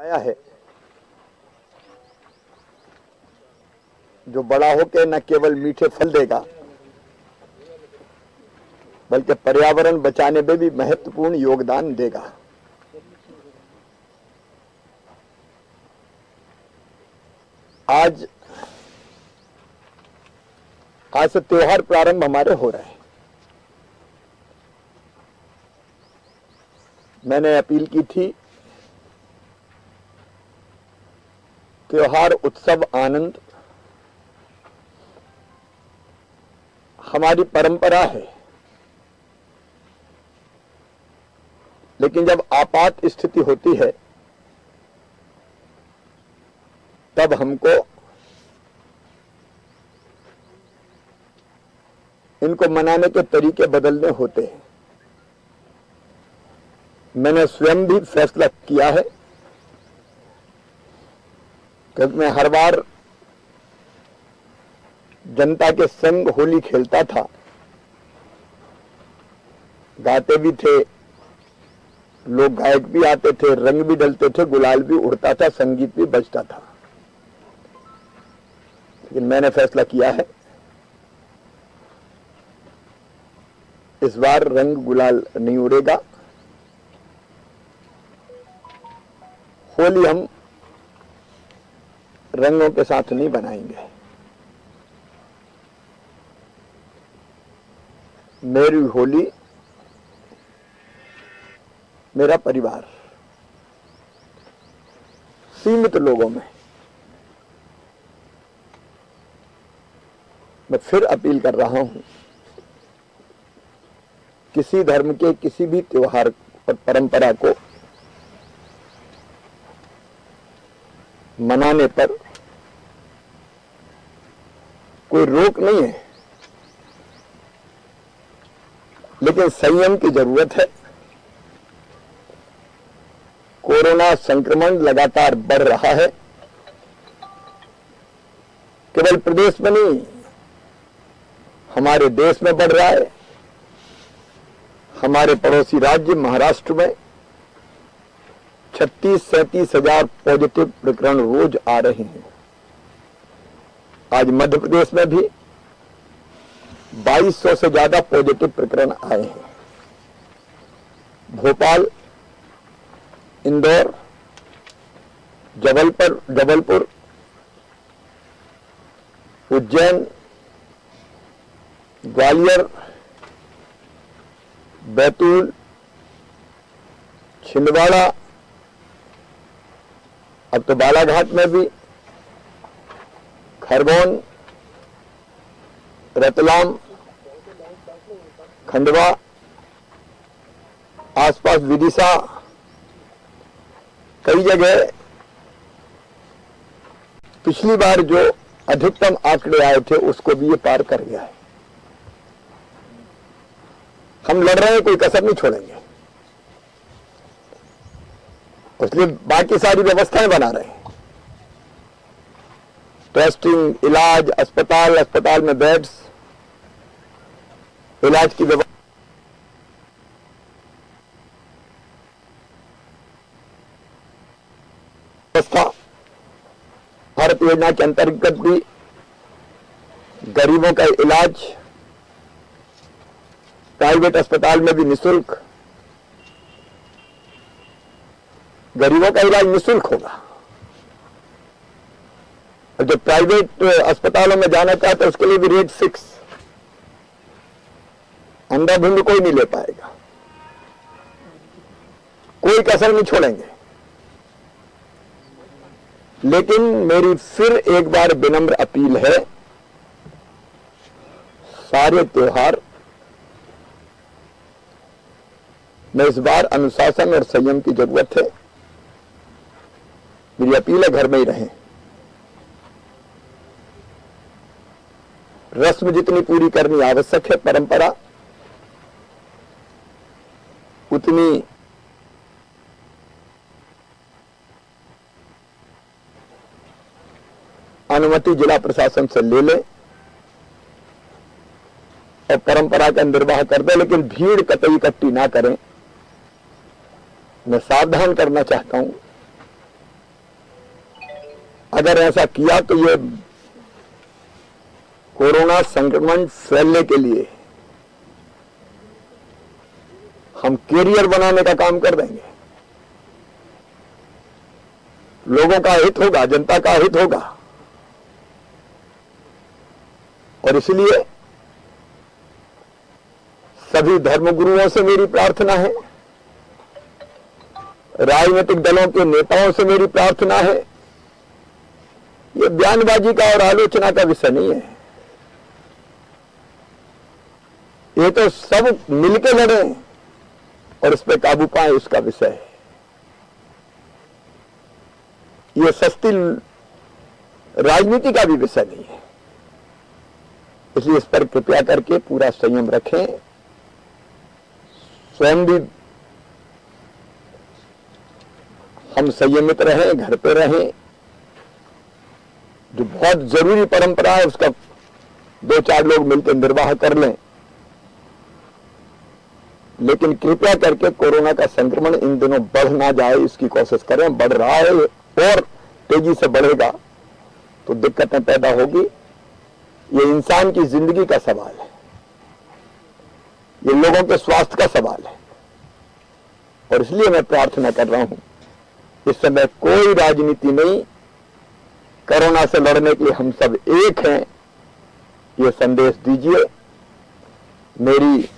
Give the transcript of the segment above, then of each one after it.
आया है जो बड़ा होकर न केवल मीठे फल देगा बल्कि पर्यावरण बचाने में भी महत्वपूर्ण योगदान देगा। आज से त्योहार प्रारंभ हमारे हो रहे हैं। मैंने अपील की थी त्योहार उत्सव आनंद हमारी परंपरा है, लेकिन जब आपात स्थिति होती है तब हमको इनको मनाने के तरीके बदलने होते हैं। मैंने स्वयं भी फैसला किया है कि मैं हर बार जनता के संग होली खेलता था, गाते भी थे, लोग गायक भी आते थे, रंग भी डलते थे, गुलाल भी उड़ता था, संगीत भी बजता था। लेकिन मैंने फैसला किया है इस बार रंग गुलाल नहीं उड़ेगा। होली हम रंगों के साथ नहीं बनाएंगे। मेरी होली मेरा परिवार, सीमित लोगों में। मैं फिर अपील कर रहा हूं, किसी धर्म के किसी भी त्योहार और परंपरा को मनाने पर कोई रोक नहीं है, लेकिन संयम की जरूरत है। कोरोना संक्रमण लगातार बढ़ रहा है, केवल प्रदेश में नहीं हमारे देश में बढ़ रहा है। हमारे पड़ोसी राज्य महाराष्ट्र में 36-37 हजार पॉजिटिव प्रकरण रोज आ रहे हैं। आज मध्य प्रदेश में भी 2200 से ज्यादा पॉजिटिव प्रकरण आए हैं। भोपाल, इंदौर, जबलपुर, उज्जैन, ग्वालियर, बैतूल, छिंदवाड़ा, अब तो बालाघाट में भी, खरगोन, रतलाम, खंडवा, आसपास विदिशा, कई जगह पिछली बार जो अधिकतम आंकड़े आए थे उसको भी ये पार कर गया है। हम लड़ रहे हैं, कोई कसर नहीं छोड़ेंगे, इसलिए बाकी सारी व्यवस्थाएं बना रहे हैं। टेस्टिंग, इलाज, अस्पताल में बेड्स, इलाज की व्यवस्था, भारत योजना के अंतर्गत भी गरीबों का इलाज प्राइवेट अस्पताल में भी निःशुल्क, गरीबों का इलाज निःशुल्क होगा। और जो प्राइवेट अस्पतालों में जाना चाहते हैं उसके लिए भी रेट फिक्स, अंधाधुंध कोई नहीं ले पाएगा, कोई कसर नहीं छोड़ेंगे। लेकिन मेरी फिर एक बार विनम्र अपील है, सारे त्योहार में इस बार अनुशासन और संयम की जरूरत है। मेरी अपील है घर में ही रहें। रस्म जितनी पूरी करनी आवश्यक है, परंपरा उतनी अनुमति जिला प्रशासन से ले लें और परंपरा का निर्वाह कर दें, लेकिन भीड़ कतई इकट्ठी ना करें। मैं सावधान करना चाहता हूं अगर ऐसा किया तो ये कोरोना संक्रमण फैलने के लिए हम कैरियर बनाने का काम कर देंगे। लोगों का हित होगा, जनता का हित होगा। और इसलिए सभी धर्मगुरुओं से मेरी प्रार्थना है, राजनीतिक दलों के नेताओं से मेरी प्रार्थना है, ये बयानबाजी का और आलोचना का विषय नहीं है। ये तो सब मिलकर लड़ें और इस पर काबू पाएं, उसका विषय है। ये सस्ती राजनीति का भी विषय नहीं है। इसलिए इस पर कृपया करके पूरा संयम रखें, स्वयं भी हम संयमित रहें, घर पे रहें। जो बहुत जरूरी परंपरा है उसका 2-4 लोग मिलकर निर्वाह कर लें, लेकिन कृपया करके कोरोना का संक्रमण इन दिनों बढ़ ना जाए इसकी कोशिश करें। बढ़ रहा है और तेजी से बढ़ेगा तो दिक्कतें पैदा होगी। ये इंसान की जिंदगी का सवाल है, ये लोगों के स्वास्थ्य का सवाल है। और इसलिए मैं प्रार्थना कर रहा हूं, इस समय कोई राजनीति नहीं, कोरोना से लड़ने के लिए हम सब एक हैं, ये संदेश दीजिए। मेरी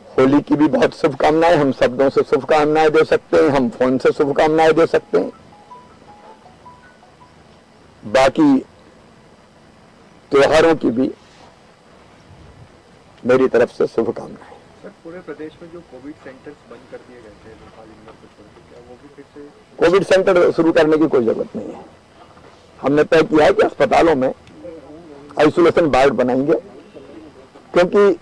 होली की भी बहुत शुभकामनाएं, हम शब्दों से शुभकामनाएं दे सकते हैं, हम फोन से शुभकामनाएं दे सकते हैं। बाकी त्योहारों की भी मेरी तरफ से शुभकामनाएं। सर, पूरे प्रदेश में जो कोविड सेंटर्स बंद कर दिए गए थे लोकल इंदौर को छोड़ के, क्या वो भी फिर से? कोविड सेंटर शुरू करने की कोई जरूरत नहीं है। हमने तय किया है कि अस्पतालों में आइसोलेशन वार्ड बनाएंगे, क्योंकि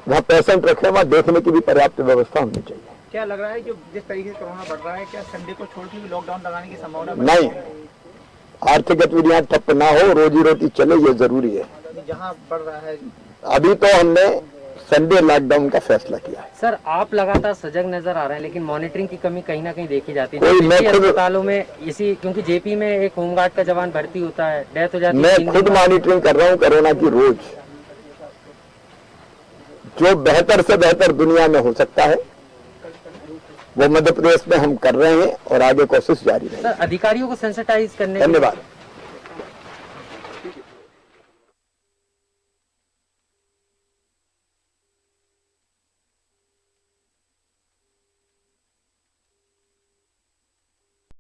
वहां पेशेंट रखे, वहां देखने की भी पर्याप्त व्यवस्था होनी चाहिए। क्या लग रहा है जो जिस तरीके से कोरोना बढ़ रहा है, क्या संडे को छोड़ के भी लॉकडाउन लगाने की संभावना नहीं, आर्थिक गतिविधियां ठप ना हो, रोजी रोटी चले, ये जरूरी है। जहां बढ़ रहा है? अभी तो हमने संडे लॉकडाउन का फैसला किया है। सर, आप लगातार सजग नजर आ रहे हैं, लेकिन मॉनिटरिंग की कमी कहीं ना कहीं देखी जाती है। कोई मैं खुद अस्पतालों में इसी, क्योंकि जेपी में एक होमगार्ड का जवान भर्ती होता है, डेथ हो जाती है। मैं खुद मॉनिटरिंग कर रहा हूं कोरोना की रोज। जो बेहतर से बेहतर दुनिया में हो सकता है वो मध्य प्रदेश में हम कर रहे हैं और आगे कोशिश जारी रहेगी। सर, अधिकारियों को सेंसिटाइज करने धन्यवाद।